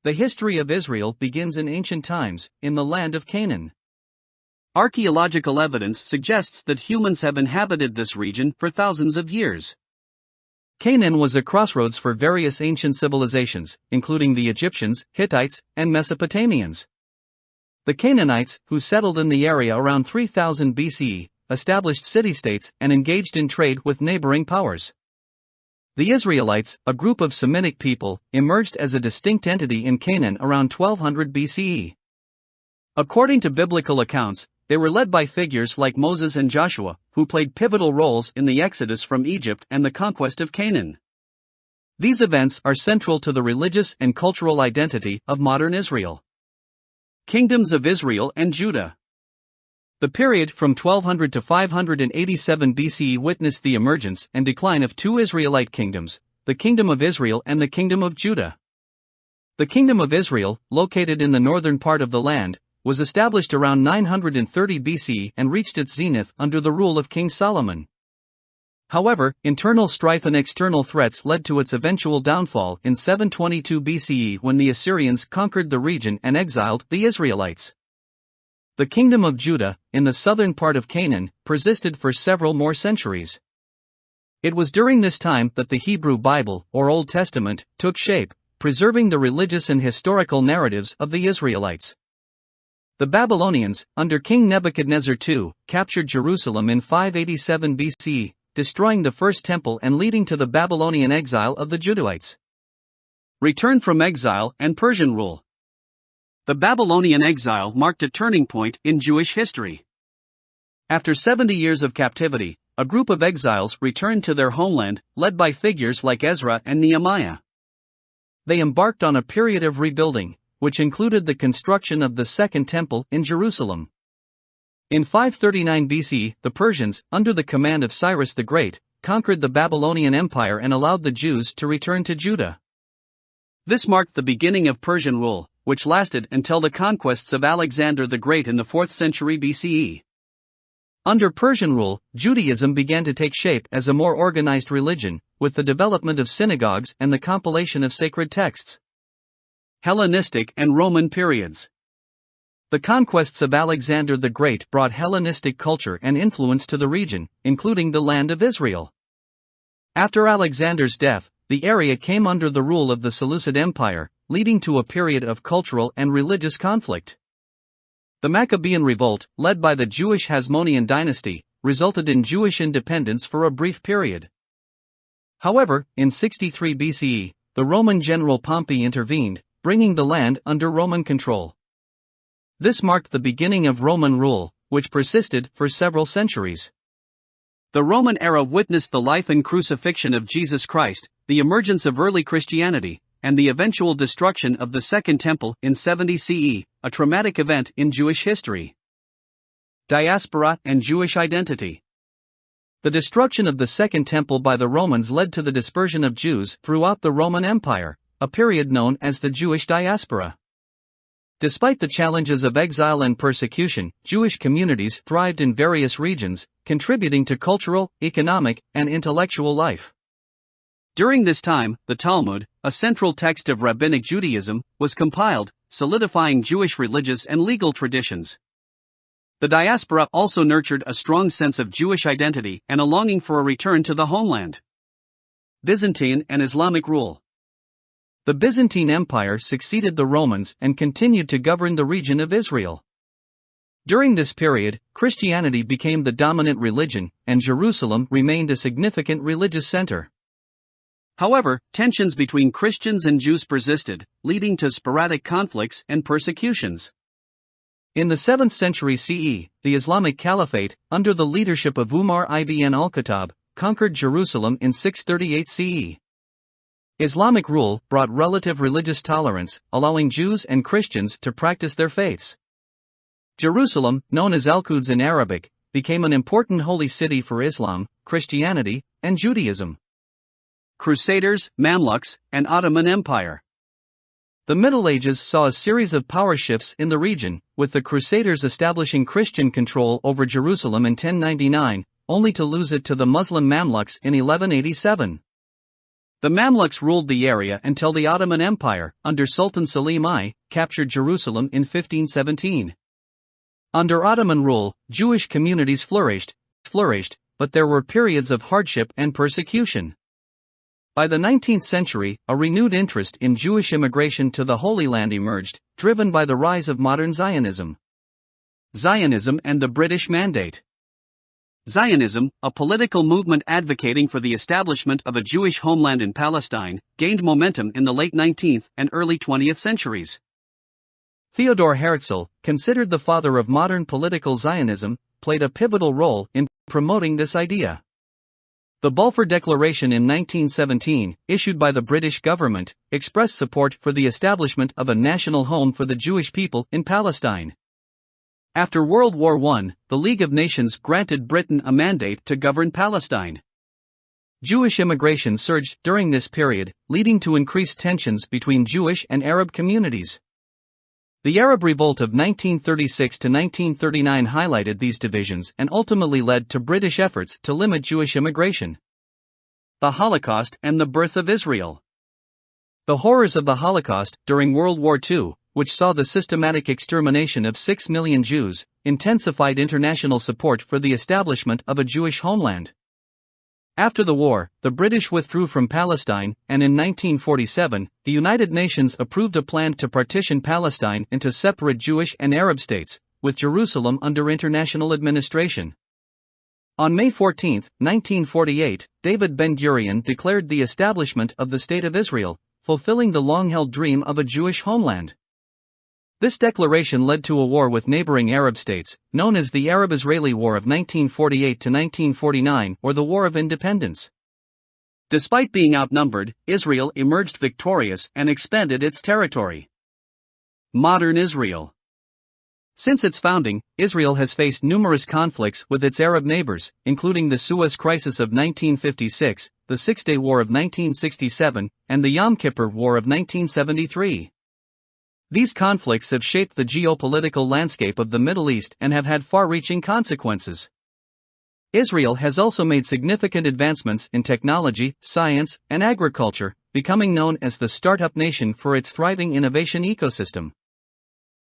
The history of Israel begins in ancient times, in the land of Canaan. Archaeological evidence suggests that humans have inhabited this region for thousands of years. Canaan was a crossroads for various ancient civilizations, including the Egyptians, Hittites, and Mesopotamians. The Canaanites, who settled in the area around 3000 BCE, established city-states and engaged in trade with neighboring powers. The Israelites, a group of Semitic people, emerged as a distinct entity in Canaan around 1200 BCE. According to biblical accounts, they were led by figures like Moses and Joshua, who played pivotal roles in the exodus from Egypt and the conquest of Canaan. These events are central to the religious and cultural identity of modern Israel. Kingdoms of Israel and Judah. The period from 1200 to 587 BCE witnessed the emergence and decline of two Israelite kingdoms, the Kingdom of Israel and the Kingdom of Judah. The Kingdom of Israel, located in the northern part of the land, was established around 930 BCE and reached its zenith under the rule of King Solomon. However, internal strife and external threats led to its eventual downfall in 722 BCE when the Assyrians conquered the region and exiled the Israelites. The Kingdom of Judah, in the southern part of Canaan, persisted for several more centuries. It was during this time that the Hebrew Bible, or Old Testament, took shape, preserving the religious and historical narratives of the Israelites. The Babylonians, under King Nebuchadnezzar II, captured Jerusalem in 587 BCE, destroying the first temple and leading to the Babylonian exile of the Judahites. Return from exile and Persian rule. The Babylonian exile marked a turning point in Jewish history. After 70 years of captivity, a group of exiles returned to their homeland, led by figures like Ezra and Nehemiah. They embarked on a period of rebuilding, which included the construction of the Second Temple in Jerusalem. In 539 BC, the Persians, under the command of Cyrus the Great, conquered the Babylonian Empire and allowed the Jews to return to Judah. This marked the beginning of Persian rule, which lasted until the conquests of Alexander the Great in the 4th century BCE. Under Persian rule, Judaism began to take shape as a more organized religion, with the development of synagogues and the compilation of sacred texts. Hellenistic and Roman periods. The conquests of Alexander the Great brought Hellenistic culture and influence to the region, including the land of Israel. After Alexander's death, the area came under the rule of the Seleucid Empire, leading to a period of cultural and religious conflict. The Maccabean revolt, led by the Jewish Hasmonean dynasty, resulted in Jewish independence for a brief period. However, in 63 BCE, the Roman general Pompey intervened, bringing the land under Roman control. This marked the beginning of Roman rule, which persisted for several centuries. The Roman era witnessed the life and crucifixion of Jesus Christ, the emergence of early Christianity, and the eventual destruction of the Second Temple in 70 CE, a traumatic event in Jewish history. Diaspora and Jewish identity. The destruction of the Second Temple by the Romans led to the dispersion of Jews throughout the Roman Empire, a period known as the Jewish diaspora. Despite the challenges of exile and persecution, Jewish communities thrived in various regions, contributing to cultural, economic, and intellectual life. During this time, the Talmud, a central text of Rabbinic Judaism, was compiled, solidifying Jewish religious and legal traditions. The diaspora also nurtured a strong sense of Jewish identity and a longing for a return to the homeland. Byzantine and Islamic rule. The Byzantine Empire succeeded the Romans and continued to govern the region of Israel. During this period, Christianity became the dominant religion, and Jerusalem remained a significant religious center. However, tensions between Christians and Jews persisted, leading to sporadic conflicts and persecutions. In the 7th century CE, the Islamic Caliphate, under the leadership of Umar ibn al-Khattab, conquered Jerusalem in 638 CE. Islamic rule brought relative religious tolerance, allowing Jews and Christians to practice their faiths. Jerusalem, known as Al-Quds in Arabic, became an important holy city for Islam, Christianity, and Judaism. Crusaders, Mamluks, and Ottoman Empire. The Middle Ages saw a series of power shifts in the region, with the Crusaders establishing Christian control over Jerusalem in 1099, only to lose it to the Muslim Mamluks in 1187. The Mamluks ruled the area until the Ottoman Empire, under Sultan Selim I, captured Jerusalem in 1517. Under Ottoman rule, Jewish communities flourished, but there were periods of hardship and persecution. By the 19th century, a renewed interest in Jewish immigration to the Holy Land emerged, driven by the rise of modern Zionism. Zionism and the British Mandate. Zionism, a political movement advocating for the establishment of a Jewish homeland in Palestine, gained momentum in the late 19th and early 20th centuries. Theodor Herzl, considered the father of modern political Zionism, played a pivotal role in promoting this idea. The Balfour Declaration in 1917, issued by the British government, expressed support for the establishment of a national home for the Jewish people in Palestine. After World War I, the League of Nations granted Britain a mandate to govern Palestine. Jewish immigration surged during this period, leading to increased tensions between Jewish and Arab communities. The Arab Revolt of 1936 to 1939 highlighted these divisions and ultimately led to British efforts to limit Jewish immigration. The Holocaust and the birth of Israel. The horrors of the Holocaust during World War II, which saw the systematic extermination of 6 million Jews, intensified international support for the establishment of a Jewish homeland. After the war, the British withdrew from Palestine, and in 1947, the United Nations approved a plan to partition Palestine into separate Jewish and Arab states, with Jerusalem under international administration. On May 14, 1948, David Ben-Gurion declared the establishment of the State of Israel, fulfilling the long-held dream of a Jewish homeland. This declaration led to a war with neighboring Arab states, known as the Arab-Israeli War of 1948 to 1949 or the War of Independence. Despite being outnumbered, Israel emerged victorious and expanded its territory. Modern Israel. Since its founding, Israel has faced numerous conflicts with its Arab neighbors, including the Suez Crisis of 1956, the Six-Day War of 1967, and the Yom Kippur War of 1973. These conflicts have shaped the geopolitical landscape of the Middle East and have had far-reaching consequences. Israel has also made significant advancements in technology, science, and agriculture, becoming known as the startup nation for its thriving innovation ecosystem.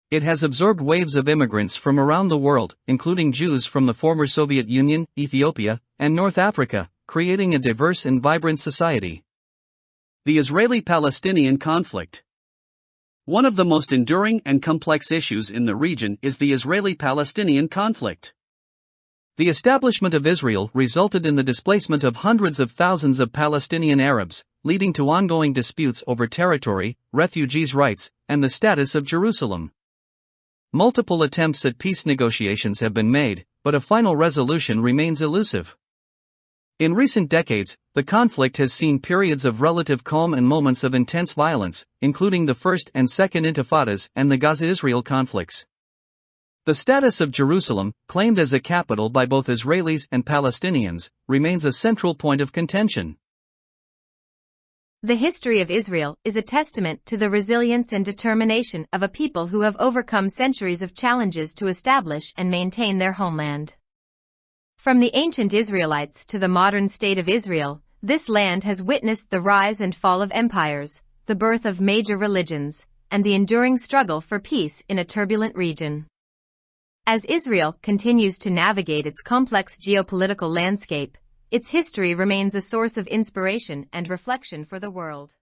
It has absorbed waves of immigrants from around the world, including Jews from the former Soviet Union, Ethiopia, and North Africa, creating a diverse and vibrant society. The Israeli-Palestinian conflict. One of the most enduring and complex issues in the region is the Israeli-Palestinian conflict. The establishment of Israel resulted in the displacement of hundreds of thousands of Palestinian Arabs, leading to ongoing disputes over territory, refugees' rights, and the status of Jerusalem. Multiple attempts at peace negotiations have been made, but a final resolution remains elusive. In recent decades, the conflict has seen periods of relative calm and moments of intense violence, including the First and Second Intifadas and the Gaza-Israel conflicts. The status of Jerusalem, claimed as a capital by both Israelis and Palestinians, remains a central point of contention. The history of Israel is a testament to the resilience and determination of a people who have overcome centuries of challenges to establish and maintain their homeland. From the ancient Israelites to the modern state of Israel, this land has witnessed the rise and fall of empires, the birth of major religions, and the enduring struggle for peace in a turbulent region. As Israel continues to navigate its complex geopolitical landscape, its history remains a source of inspiration and reflection for the world.